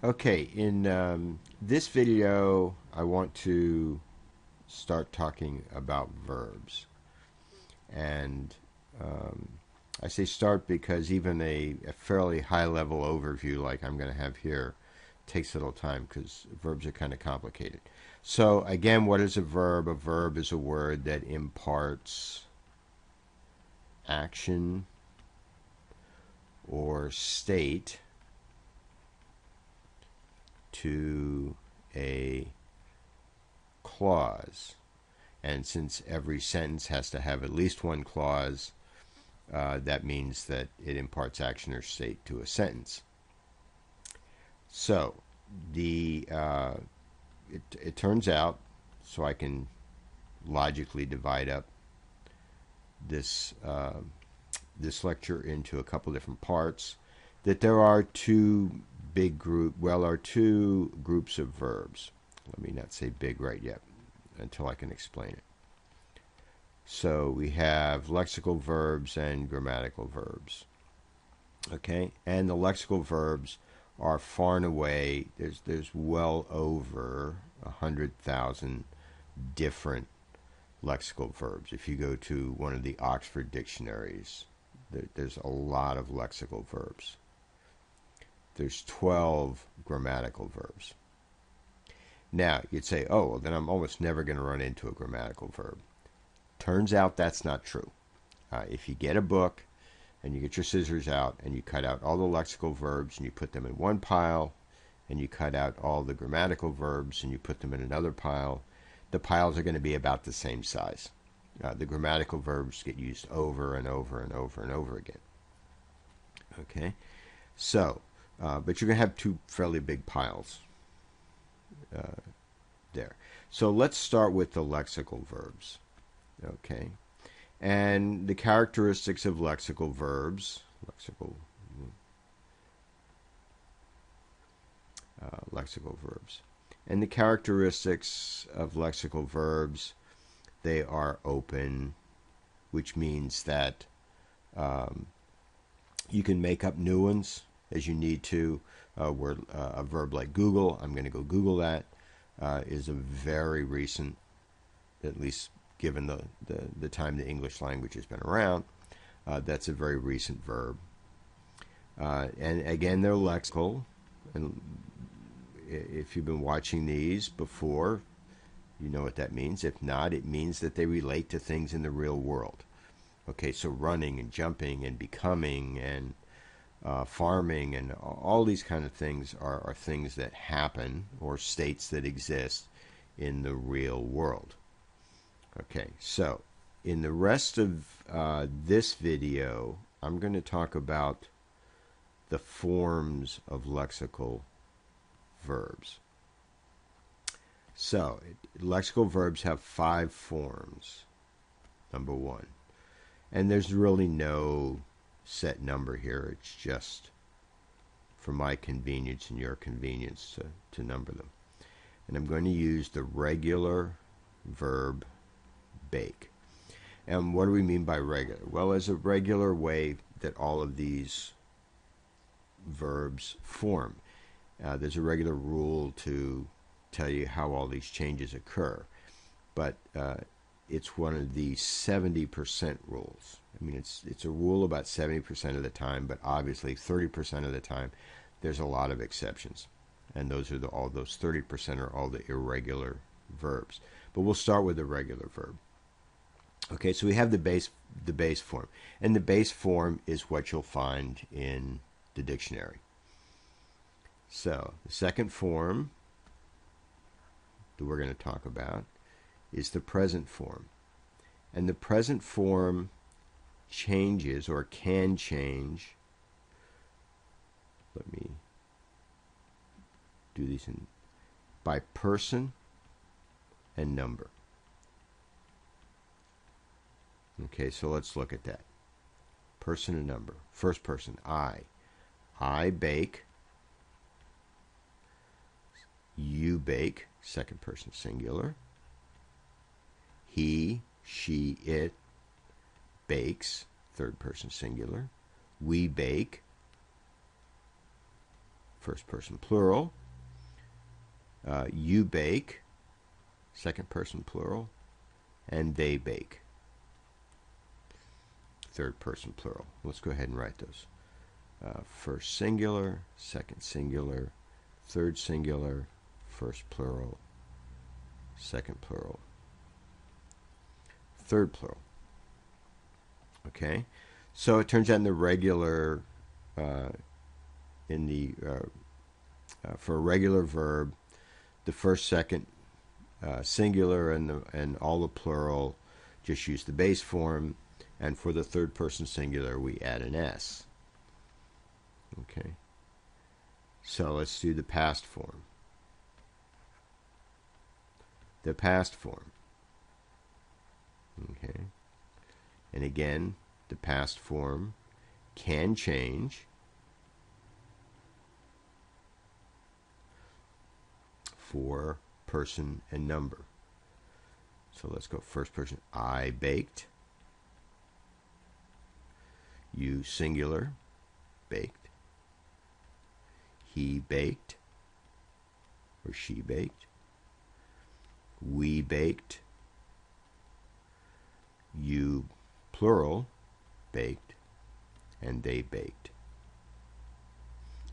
Okay, in this video, I want to start talking about verbs. And um, I say start because even a fairly high level overview, like I'm going to have here, takes a little time because verbs are kind of complicated. So, again, what is a verb? A verb is a word that imparts action or state to a clause. And since every sentence has to have at least one clause, that means that it imparts action or state to a sentence. So the it turns out, so I can logically divide up this this lecture into a couple different parts, that there are two groups of verbs. Let me not say big right yet until I can explain it. So we have lexical verbs and grammatical verbs. Okay, and the lexical verbs are far and away, there's well over 100,000 different lexical verbs. If you go to one of the Oxford dictionaries, there's a lot of lexical verbs. There's 12 grammatical verbs. Now, you'd say, oh, well, then I'm almost never going to run into a grammatical verb. Turns out that's not true. If you get a book and you get your scissors out and you cut out all the lexical verbs and you put them in one pile, and you cut out all the grammatical verbs and you put them in another pile, the piles are going to be about the same size. The grammatical verbs get used over and over and over and over again. Okay? So, but you're going to have two fairly big piles there. So let's start with the lexical verbs. Okay? And the characteristics of lexical verbs, lexical verbs. And the characteristics of lexical verbs, they are open, which means that you can make up new ones as you need to. Where a verb like Google, I'm going to go Google that, is a very recent, at least given the time the English language has been around, that's a very recent verb. And again, they're lexical. And if you've been watching these before, you know what that means. If not, it means that they relate to things in the real world. Okay, so running and jumping and becoming and farming and all these kind of things are things that happen or states that exist in the real world. Okay, so in the rest of this video, I'm going to talk about the forms of lexical verbs. So, lexical verbs have 5 forms, number 1. And there's really no set number here. It's just for my convenience and your convenience to number them. And I'm going to use the regular verb bake. And what do we mean by regular? Well, as a regular way that all of these verbs form. There's a regular rule to tell you how all these changes occur. But it's one of the 70% rules. I mean, it's a rule about 70% of the time, but obviously 30% of the time there's a lot of exceptions. And those are all those 30% are all the irregular verbs. But we'll start with the regular verb. Okay, so we have the base form. And the base form is what you'll find in the dictionary. So, the second form that we're going to talk about is the present form. And the present form changes or can change. Let me do these by person and number. Okay, so let's look at that. Person and number. First person, I. I bake. You bake. Second person singular. He, she, it bakes. Third person singular. We bake. first person plural. You bake, second person plural. And they bake, third person plural. Let's go ahead and write those. First singular, second singular, third singular, first plural, second plural, third plural. Okay, so it turns out in the regular, for a regular verb, the first, second, singular and all the plural just use the base form, and for the third person singular we add an S. Okay, so let's do the past form. The past form. Okay, and again, the past form can change for person and number. So let's go first person. I baked. You singular, baked. He baked, or she baked. We baked. You plural, baked. And they baked.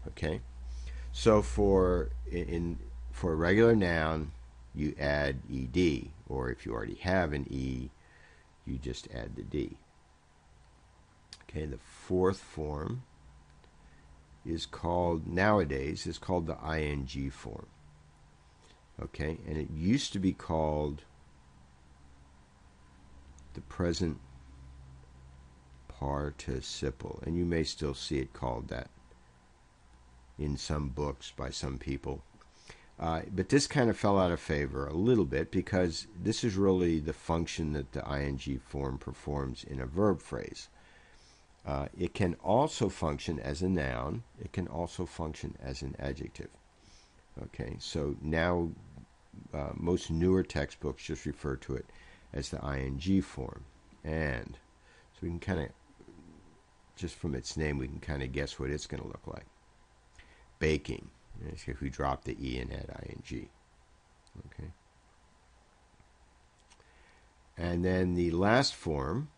Okay? So for a regular noun, you add ed, or if you already have an e, you just add the d. Okay, the fourth form is called, nowadays, is called the ing form. Okay, and it used to be called the present participle, and you may still see it called that in some books by some people. But this kind of fell out of favor a little bit because this is really the function that the ing form performs in a verb phrase. It can also function as a noun. It can also function as an adjective. Okay, so now most newer textbooks just refer to it as the ing form. And so we can kind of, just from its name, we can kind of guess what it's going to look like. Baking. If we drop the e and add ing. Okay. And then the last form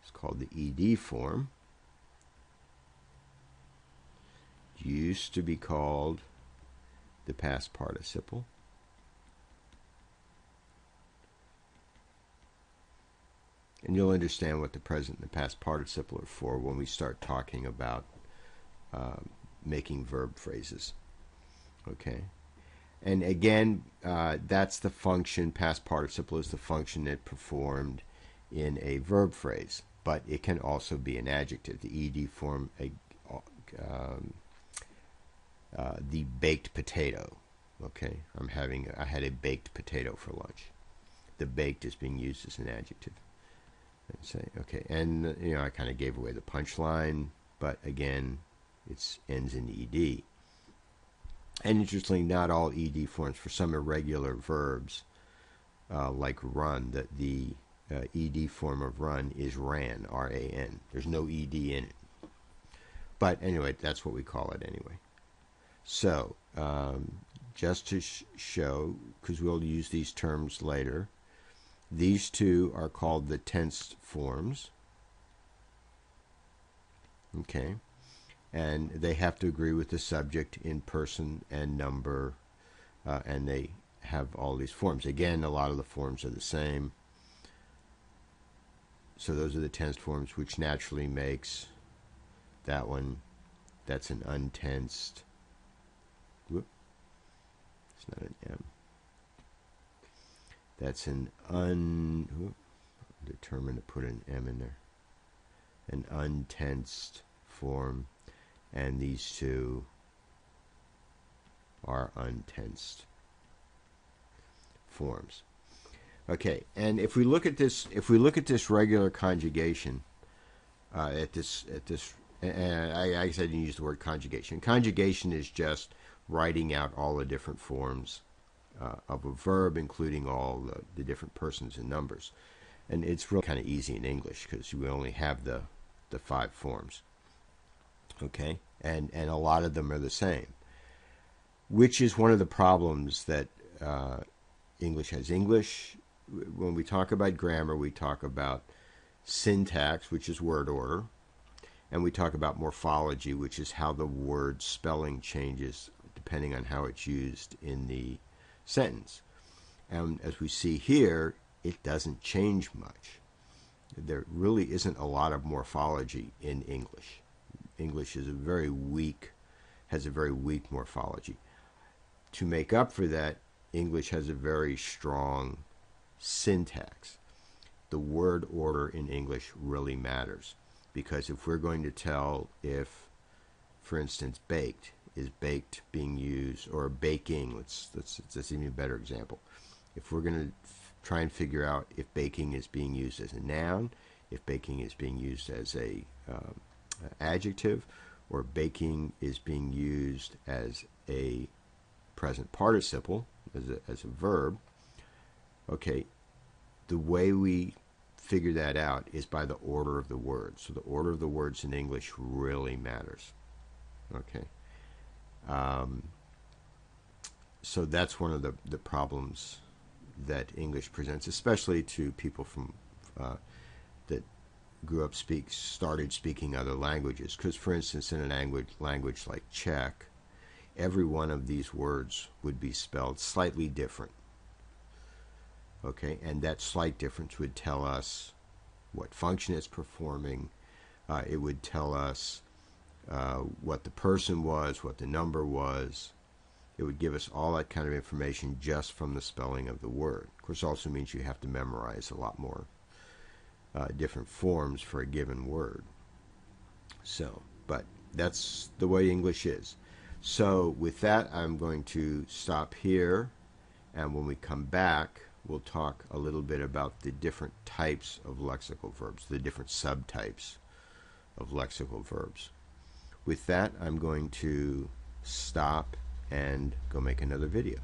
is called the ed form. It used to be called the past participle. And you'll understand what the present and the past participle are for when we start talking about making verb phrases. Okay, and again, that's the function. Past participle is the function it performed in a verb phrase, but it can also be an adjective. The ed form, the baked potato. Okay, I had a baked potato for lunch. The baked is being used as an adjective. And say, okay, and I kind of gave away the punchline, but again, it ends in ed. And interestingly, not all ed forms. For some irregular verbs, like run, the ed form of run is ran, R-A-N. There's no ed in it. But anyway, that's what we call it anyway. So, just to show, because we'll use these terms later, these two are called the tense forms. Okay. And they have to agree with the subject in person and number, and they have all these forms. Again, a lot of the forms are the same. So those are the tense forms, which naturally makes that one, that's an untensed, whoop, it's not an M. That's an determined to put an M in there. An untensed form. And these two are untensed forms. Okay, and if we look at this regular conjugation, and I said you use the word conjugation. Conjugation is just writing out all the different forms of a verb, including all the different persons and numbers. And it's really kind of easy in English because we only have the 5 forms. Okay, and a lot of them are the same, which is one of the problems that English has. English, when we talk about grammar, we talk about syntax, which is word order, and we talk about morphology, which is how the word spelling changes depending on how it's used in the sentence. And as we see here, it doesn't change much. There really isn't a lot of morphology in English. English is has a very weak morphology. To make up for that, English has a very strong syntax. The word order in English really matters, because if we're going to tell if, for instance, baked is baked being used, or baking, that's even a better example. If we're going to try and figure out if baking is being used as a noun, if baking is being used as a adjective, or baking is being used as a present participle, as a verb, okay, the way we figure that out is by the order of the words. So the order of the words in English really matters. Okay. So that's one of the problems that English presents, especially to people from that grew up started speaking other languages. Because, for instance, in a language like Czech, every one of these words would be spelled slightly different. Okay, and that slight difference would tell us what function it's performing. It would tell us what the person was, what the number was. It would give us all that kind of information just from the spelling of the word. Of course, it also means you have to memorize a lot more different forms for a given word. So, but that's the way English is. So with that, I'm going to stop here, and when we come back, we'll talk a little bit about the different types of lexical verbs, the different subtypes of lexical verbs. With that, I'm going to stop and go make another video.